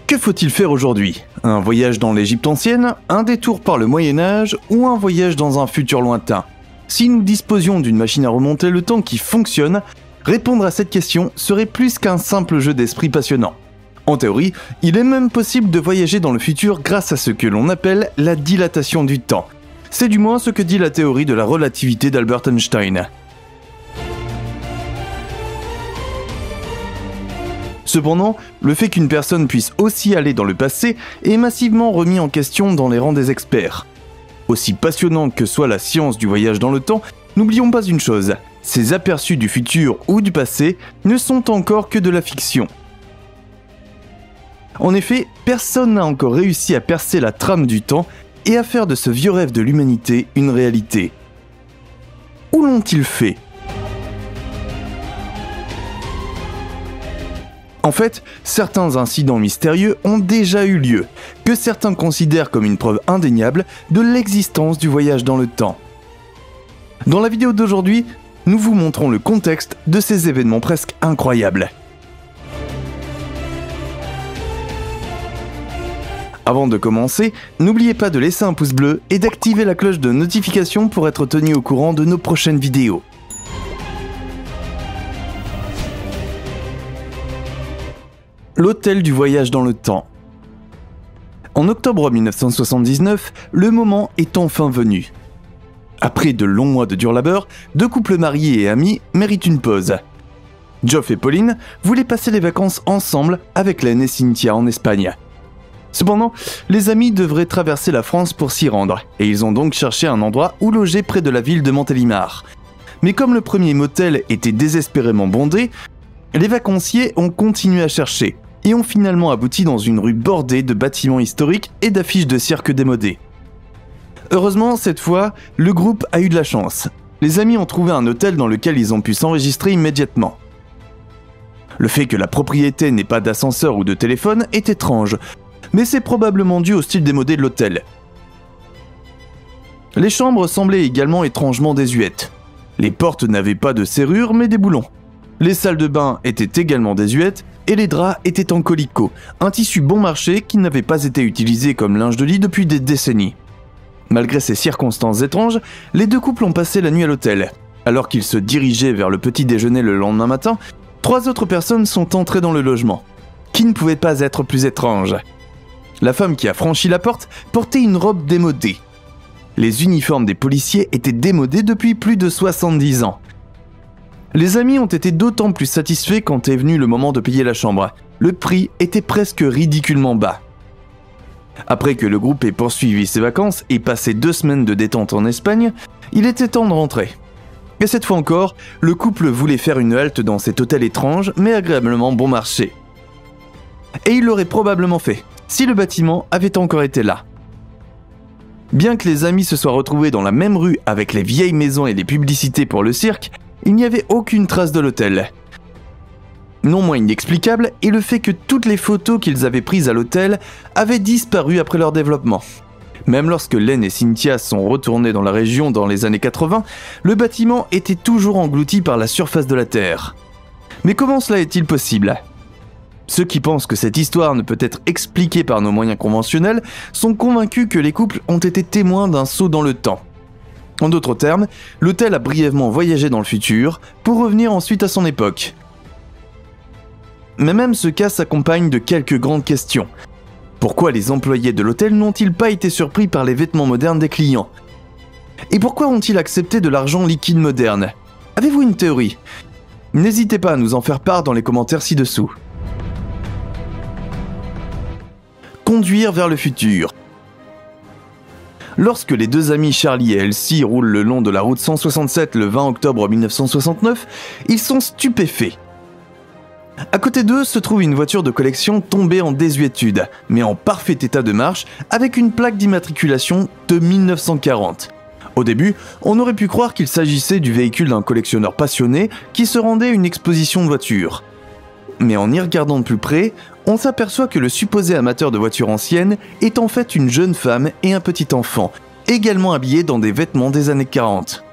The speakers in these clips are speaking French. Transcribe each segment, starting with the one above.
Que faut-il faire aujourd'hui? Un voyage dans l'Égypte ancienne, un détour par le Moyen-Âge ou un voyage dans un futur lointain? Si nous disposions d'une machine à remonter le temps qui fonctionne, répondre à cette question serait plus qu'un simple jeu d'esprit passionnant. En théorie, il est même possible de voyager dans le futur grâce à ce que l'on appelle la dilatation du temps. C'est du moins ce que dit la théorie de la relativité d'Albert Einstein. Cependant, le fait qu'une personne puisse aussi aller dans le passé est massivement remis en question dans les rangs des experts. Aussi passionnante que soit la science du voyage dans le temps, n'oublions pas une chose, ces aperçus du futur ou du passé ne sont encore que de la fiction. En effet, personne n'a encore réussi à percer la trame du temps et à faire de ce vieux rêve de l'humanité une réalité. Où l'ont-ils fait ? En fait, certains incidents mystérieux ont déjà eu lieu, que certains considèrent comme une preuve indéniable de l'existence du voyage dans le temps. Dans la vidéo d'aujourd'hui, nous vous montrons le contexte de ces événements presque incroyables. Avant de commencer, n'oubliez pas de laisser un pouce bleu et d'activer la cloche de notification pour être tenu au courant de nos prochaines vidéos. L'hôtel du voyage dans le temps. En octobre 1979, le moment est enfin venu. Après de longs mois de dur labeur, deux couples mariés et amis méritent une pause. Geoff et Pauline voulaient passer les vacances ensemble avec Len et Cynthia en Espagne. Cependant, les amis devraient traverser la France pour s'y rendre, et ils ont donc cherché un endroit où loger près de la ville de Montélimar. Mais comme le premier motel était désespérément bondé, les vacanciers ont continué à chercher, et ont finalement abouti dans une rue bordée de bâtiments historiques et d'affiches de cirque démodées. Heureusement, cette fois, le groupe a eu de la chance. Les amis ont trouvé un hôtel dans lequel ils ont pu s'enregistrer immédiatement. Le fait que la propriété n'ait pas d'ascenseur ou de téléphone est étrange, mais c'est probablement dû au style démodé de l'hôtel. Les chambres semblaient également étrangement désuètes. Les portes n'avaient pas de serrure mais des boulons. Les salles de bain étaient également désuètes et les draps étaient en colicot, un tissu bon marché qui n'avait pas été utilisé comme linge de lit depuis des décennies. Malgré ces circonstances étranges, les deux couples ont passé la nuit à l'hôtel. Alors qu'ils se dirigeaient vers le petit déjeuner le lendemain matin, trois autres personnes sont entrées dans le logement, qui ne pouvaient pas être plus étranges. La femme qui a franchi la porte portait une robe démodée. Les uniformes des policiers étaient démodés depuis plus de 70 ans. Les amis ont été d'autant plus satisfaits quand est venu le moment de payer la chambre. Le prix était presque ridiculement bas. Après que le groupe ait poursuivi ses vacances et passé 2 semaines de détente en Espagne, il était temps de rentrer. Et cette fois encore, le couple voulait faire une halte dans cet hôtel étrange mais agréablement bon marché. Et il l'aurait probablement fait, si le bâtiment avait encore été là. Bien que les amis se soient retrouvés dans la même rue avec les vieilles maisons et les publicités pour le cirque, il n'y avait aucune trace de l'hôtel. Non moins inexplicable est le fait que toutes les photos qu'ils avaient prises à l'hôtel avaient disparu après leur développement. Même lorsque Len et Cynthia sont retournés dans la région dans les années 80, le bâtiment était toujours englouti par la surface de la Terre. Mais comment cela est-il possible ? Ceux qui pensent que cette histoire ne peut être expliquée par nos moyens conventionnels sont convaincus que les couples ont été témoins d'un saut dans le temps. En d'autres termes, l'hôtel a brièvement voyagé dans le futur pour revenir ensuite à son époque. Mais même ce cas s'accompagne de quelques grandes questions. Pourquoi les employés de l'hôtel n'ont-ils pas été surpris par les vêtements modernes des clients ? Et pourquoi ont-ils accepté de l'argent liquide moderne ? Avez-vous une théorie ? N'hésitez pas à nous en faire part dans les commentaires ci-dessous. Conduire vers le futur. Lorsque les deux amis Charlie et Elsie roulent le long de la route 167 le 20 octobre 1969, ils sont stupéfaits. À côté d'eux se trouve une voiture de collection tombée en désuétude, mais en parfait état de marche, avec une plaque d'immatriculation de 1940. Au début, on aurait pu croire qu'il s'agissait du véhicule d'un collectionneur passionné qui se rendait à une exposition de voitures. Mais en y regardant de plus près, on s'aperçoit que le supposé amateur de voitures anciennes est en fait une jeune femme et un petit enfant, également habillés dans des vêtements des années 40.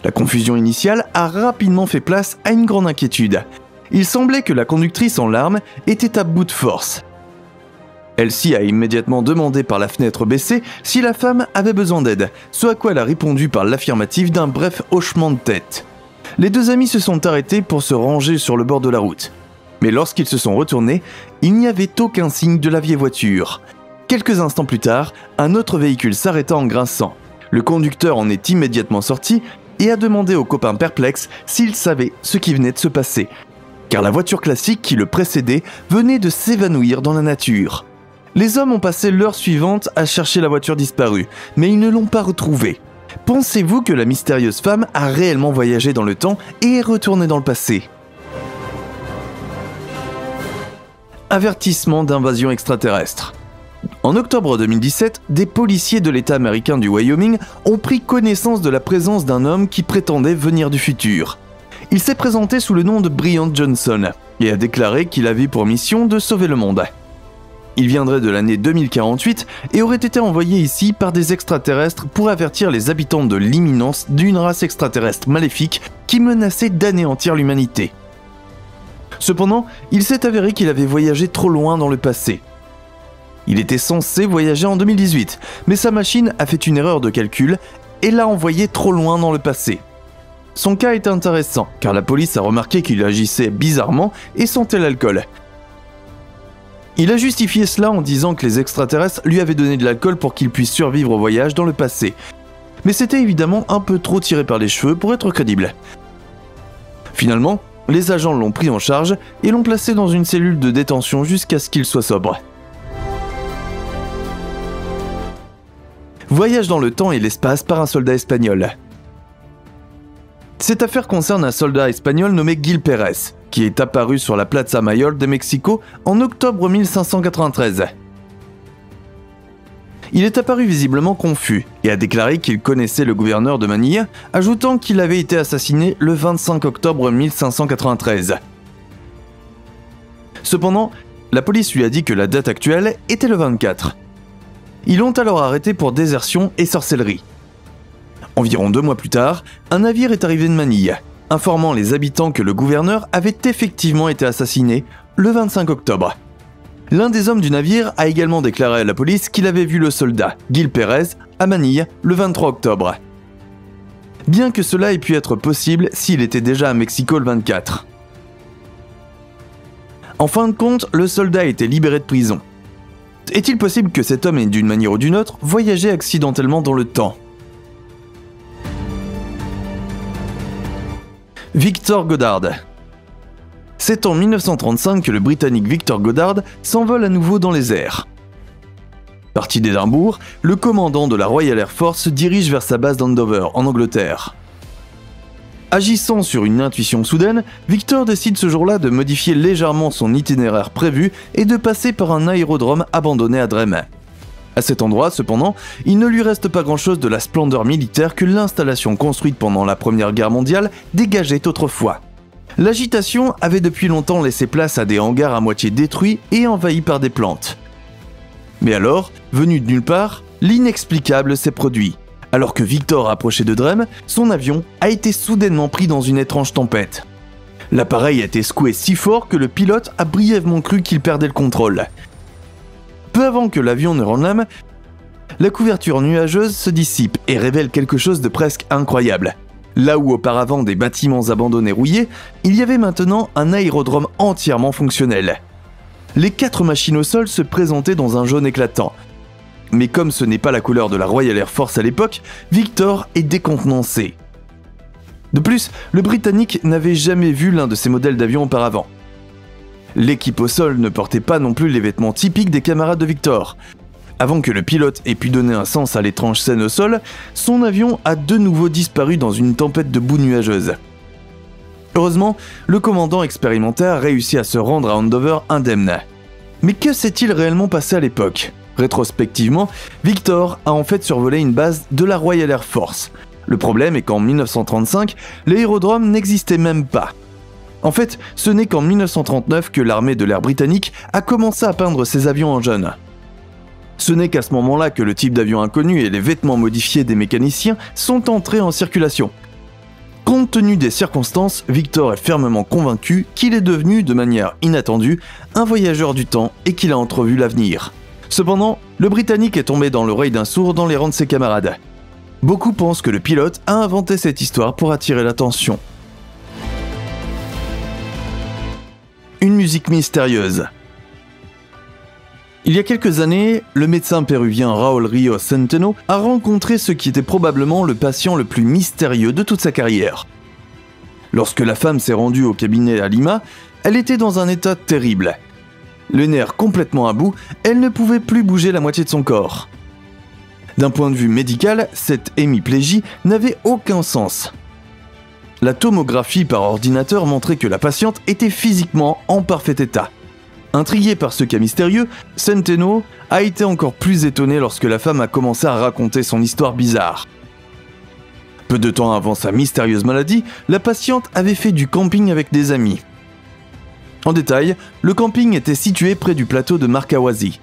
La confusion initiale a rapidement fait place à une grande inquiétude. Il semblait que la conductrice en larmes était à bout de force. Elsie a immédiatement demandé par la fenêtre baissée si la femme avait besoin d'aide, ce à quoi elle a répondu par l'affirmative d'un bref hochement de tête. Les deux amis se sont arrêtés pour se ranger sur le bord de la route. Mais lorsqu'ils se sont retournés, il n'y avait aucun signe de la vieille voiture. Quelques instants plus tard, un autre véhicule s'arrêta en grinçant. Le conducteur en est immédiatement sorti et a demandé aux copains perplexes s'ils savaient ce qui venait de se passer, car la voiture classique qui le précédait venait de s'évanouir dans la nature. Les hommes ont passé l'heure suivante à chercher la voiture disparue, mais ils ne l'ont pas retrouvée. Pensez-vous que la mystérieuse femme a réellement voyagé dans le temps et est retournée dans le passé ? Avertissement d'invasion extraterrestre. En octobre 2017, des policiers de l'État américain du Wyoming ont pris connaissance de la présence d'un homme qui prétendait venir du futur. Il s'est présenté sous le nom de Brian Johnson et a déclaré qu'il avait pour mission de sauver le monde. Il viendrait de l'année 2048 et aurait été envoyé ici par des extraterrestres pour avertir les habitants de l'imminence d'une race extraterrestre maléfique qui menaçait d'anéantir l'humanité. Cependant, il s'est avéré qu'il avait voyagé trop loin dans le passé. Il était censé voyager en 2018, mais sa machine a fait une erreur de calcul et l'a envoyé trop loin dans le passé. Son cas est intéressant, car la police a remarqué qu'il agissait bizarrement et sentait l'alcool. Il a justifié cela en disant que les extraterrestres lui avaient donné de l'alcool pour qu'il puisse survivre au voyage dans le passé. Mais c'était évidemment un peu trop tiré par les cheveux pour être crédible. Finalement, les agents l'ont pris en charge et l'ont placé dans une cellule de détention jusqu'à ce qu'il soit sobre. Voyage dans le temps et l'espace par un soldat espagnol. Cette affaire concerne un soldat espagnol nommé Gil Pérez, qui est apparu sur la Plaza Mayor de Mexico en octobre 1593. Il est apparu visiblement confus et a déclaré qu'il connaissait le gouverneur de Manille, ajoutant qu'il avait été assassiné le 25 octobre 1593. Cependant, la police lui a dit que la date actuelle était le 24. Ils l'ont alors arrêté pour désertion et sorcellerie. Environ 2 mois plus tard, un navire est arrivé de Manille, informant les habitants que le gouverneur avait effectivement été assassiné le 25 octobre. L'un des hommes du navire a également déclaré à la police qu'il avait vu le soldat, Gil Pérez, à Manille le 23 octobre. Bien que cela ait pu être possible s'il était déjà à Mexico le 24. En fin de compte, le soldat a été libéré de prison. Est-il possible que cet homme ait d'une manière ou d'une autre voyagé accidentellement dans le temps ? Victor Goddard. C'est en 1935 que le Britannique Victor Goddard s'envole à nouveau dans les airs. Parti d'Édimbourg, le commandant de la Royal Air Force se dirige vers sa base d'Andover, en Angleterre. Agissant sur une intuition soudaine, Victor décide ce jour-là de modifier légèrement son itinéraire prévu et de passer par un aérodrome abandonné à Drême. À cet endroit, cependant, il ne lui reste pas grand-chose de la splendeur militaire que l'installation construite pendant la Première Guerre mondiale dégageait autrefois. L'agitation avait depuis longtemps laissé place à des hangars à moitié détruits et envahis par des plantes. Mais alors, venu de nulle part, l'inexplicable s'est produit. Alors que Victor approchait de Drême, son avion a été soudainement pris dans une étrange tempête. L'appareil a été secoué si fort que le pilote a brièvement cru qu'il perdait le contrôle. Peu avant que l'avion ne rende l'âme, la couverture nuageuse se dissipe et révèle quelque chose de presque incroyable. Là où auparavant des bâtiments abandonnés rouillés, il y avait maintenant un aérodrome entièrement fonctionnel. Les 4 machines au sol se présentaient dans un jaune éclatant. Mais comme ce n'est pas la couleur de la Royal Air Force à l'époque, Victor est décontenancé. De plus, le Britannique n'avait jamais vu l'un de ces modèles d'avion auparavant. L'équipe au sol ne portait pas non plus les vêtements typiques des camarades de Victor. Avant que le pilote ait pu donner un sens à l'étrange scène au sol, son avion a de nouveau disparu dans une tempête de boue nuageuse. Heureusement, le commandant expérimenté a réussi à se rendre à Andover indemne. Mais que s'est-il réellement passé à l'époque ? Rétrospectivement, Victor a en fait survolé une base de la Royal Air Force. Le problème est qu'en 1935, l'aérodrome n'existait même pas. En fait, ce n'est qu'en 1939 que l'armée de l'air britannique a commencé à peindre ses avions en jaune. Ce n'est qu'à ce moment-là que le type d'avion inconnu et les vêtements modifiés des mécaniciens sont entrés en circulation. Compte tenu des circonstances, Victor est fermement convaincu qu'il est devenu, de manière inattendue, un voyageur du temps et qu'il a entrevu l'avenir. Cependant, le Britannique est tombé dans l'oreille d'un sourd dans les rangs de ses camarades. Beaucoup pensent que le pilote a inventé cette histoire pour attirer l'attention. Une musique mystérieuse. Il y a quelques années, le médecin péruvien Raúl Ríos Centeno a rencontré ce qui était probablement le patient le plus mystérieux de toute sa carrière. Lorsque la femme s'est rendue au cabinet à Lima, elle était dans un état terrible. Le nerf complètement à bout, elle ne pouvait plus bouger la moitié de son corps. D'un point de vue médical, cette hémiplégie n'avait aucun sens. La tomographie par ordinateur montrait que la patiente était physiquement en parfait état. Intrigué par ce cas mystérieux, Centeno a été encore plus étonné lorsque la femme a commencé à raconter son histoire bizarre. Peu de temps avant sa mystérieuse maladie, la patiente avait fait du camping avec des amis. En détail, le camping était situé près du plateau de Marcahuasi.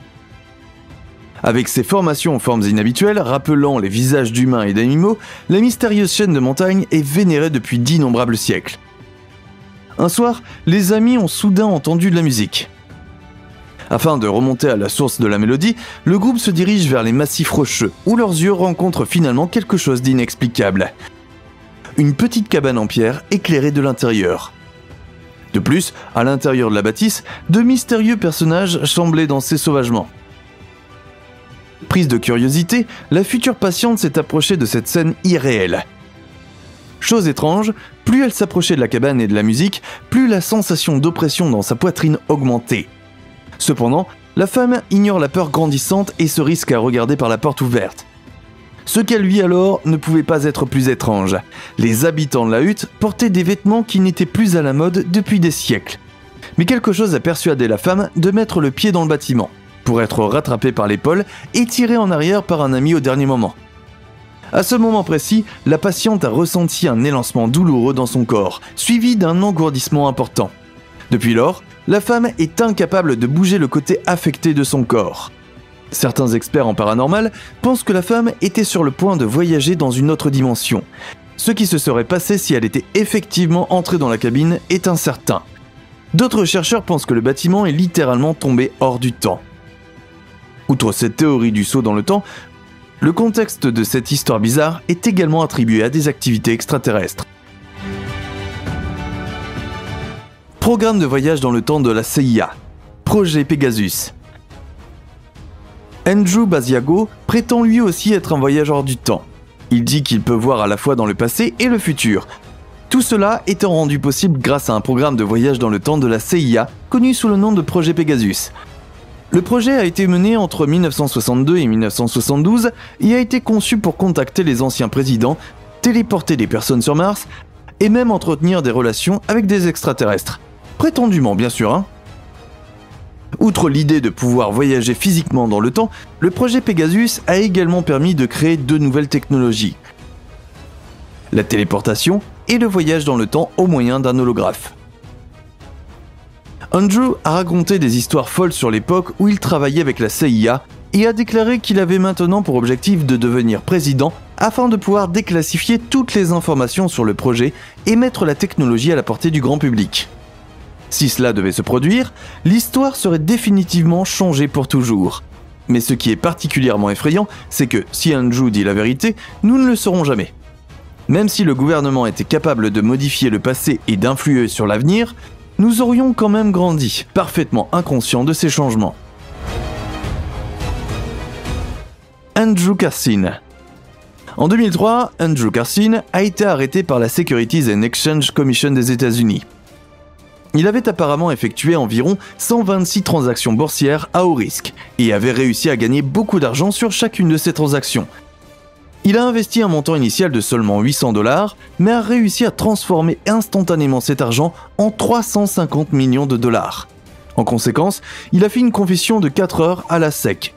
Avec ses formations aux formes inhabituelles, rappelant les visages d'humains et d'animaux, la mystérieuse chaîne de montagnes est vénérée depuis d'innombrables siècles. Un soir, les amis ont soudain entendu de la musique. Afin de remonter à la source de la mélodie, le groupe se dirige vers les massifs rocheux, où leurs yeux rencontrent finalement quelque chose d'inexplicable. Une petite cabane en pierre éclairée de l'intérieur. De plus, à l'intérieur de la bâtisse, de mystérieux personnages semblaient danser sauvagement. Prise de curiosité, la future patiente s'est approchée de cette scène irréelle. Chose étrange, plus elle s'approchait de la cabane et de la musique, plus la sensation d'oppression dans sa poitrine augmentait. Cependant, la femme ignore la peur grandissante et se risque à regarder par la porte ouverte. Ce qu'elle vit alors ne pouvait pas être plus étrange. Les habitants de la hutte portaient des vêtements qui n'étaient plus à la mode depuis des siècles. Mais quelque chose a persuadé la femme de mettre le pied dans le bâtiment, pour être rattrapée par l'épaule et tirée en arrière par un ami au dernier moment. À ce moment précis, la patiente a ressenti un élancement douloureux dans son corps, suivi d'un engourdissement important. Depuis lors, la femme est incapable de bouger le côté affecté de son corps. Certains experts en paranormal pensent que la femme était sur le point de voyager dans une autre dimension. Ce qui se serait passé si elle était effectivement entrée dans la cabine est incertain. D'autres chercheurs pensent que le bâtiment est littéralement tombé hors du temps. Outre cette théorie du saut dans le temps, le contexte de cette histoire bizarre est également attribué à des activités extraterrestres. Programme de voyage dans le temps de la CIA. Projet Pegasus. Andrew Basiago prétend lui aussi être un voyageur du temps. Il dit qu'il peut voir à la fois dans le passé et le futur. Tout cela étant rendu possible grâce à un programme de voyage dans le temps de la CIA, connu sous le nom de Projet Pegasus. Le projet a été mené entre 1962 et 1972 et a été conçu pour contacter les anciens présidents, téléporter des personnes sur Mars et même entretenir des relations avec des extraterrestres. Prétendument, bien sûr, hein. Outre l'idée de pouvoir voyager physiquement dans le temps, le projet Pegasus a également permis de créer deux nouvelles technologies. La téléportation et le voyage dans le temps au moyen d'un holographe. Andrew a raconté des histoires folles sur l'époque où il travaillait avec la CIA et a déclaré qu'il avait maintenant pour objectif de devenir président afin de pouvoir déclassifier toutes les informations sur le projet et mettre la technologie à la portée du grand public. Si cela devait se produire, l'histoire serait définitivement changée pour toujours. Mais ce qui est particulièrement effrayant, c'est que si Andrew dit la vérité, nous ne le saurons jamais. Même si le gouvernement était capable de modifier le passé et d'influer sur l'avenir, nous aurions quand même grandi, parfaitement inconscients de ces changements. Andrew Carson. En 2003, Andrew Carson a été arrêté par la Securities and Exchange Commission des États-Unis. Il avait apparemment effectué environ 126 transactions boursières à haut risque et avait réussi à gagner beaucoup d'argent sur chacune de ces transactions. Il a investi un montant initial de seulement $800, mais a réussi à transformer instantanément cet argent en 350 millions de dollars. En conséquence, il a fait une confession de 4 heures à la SEC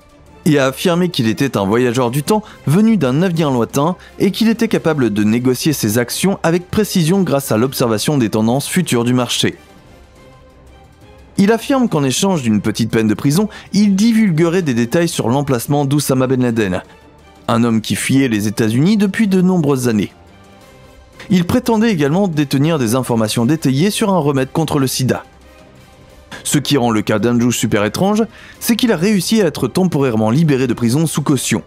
et a affirmé qu'il était un voyageur du temps venu d'un avenir lointain et qu'il était capable de négocier ses actions avec précision grâce à l'observation des tendances futures du marché. Il affirme qu'en échange d'une petite peine de prison, il divulguerait des détails sur l'emplacement d'Oussama Ben Laden, un homme qui fuyait les États-Unis depuis de nombreuses années. Il prétendait également détenir des informations détaillées sur un remède contre le sida. Ce qui rend le cas d'Andrew super étrange, c'est qu'il a réussi à être temporairement libéré de prison sous caution.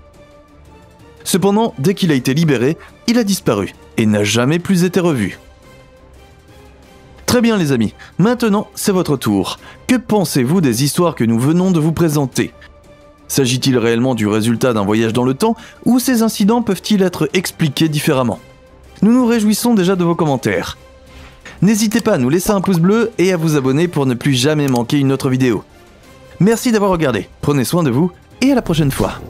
Cependant, dès qu'il a été libéré, il a disparu et n'a jamais plus été revu. Très bien les amis, maintenant c'est votre tour. Que pensez-vous des histoires que nous venons de vous présenter ? S'agit-il réellement du résultat d'un voyage dans le temps ou ces incidents peuvent-ils être expliqués différemment ? Nous nous réjouissons déjà de vos commentaires. N'hésitez pas à nous laisser un pouce bleu et à vous abonner pour ne plus jamais manquer une autre vidéo. Merci d'avoir regardé, prenez soin de vous et à la prochaine fois.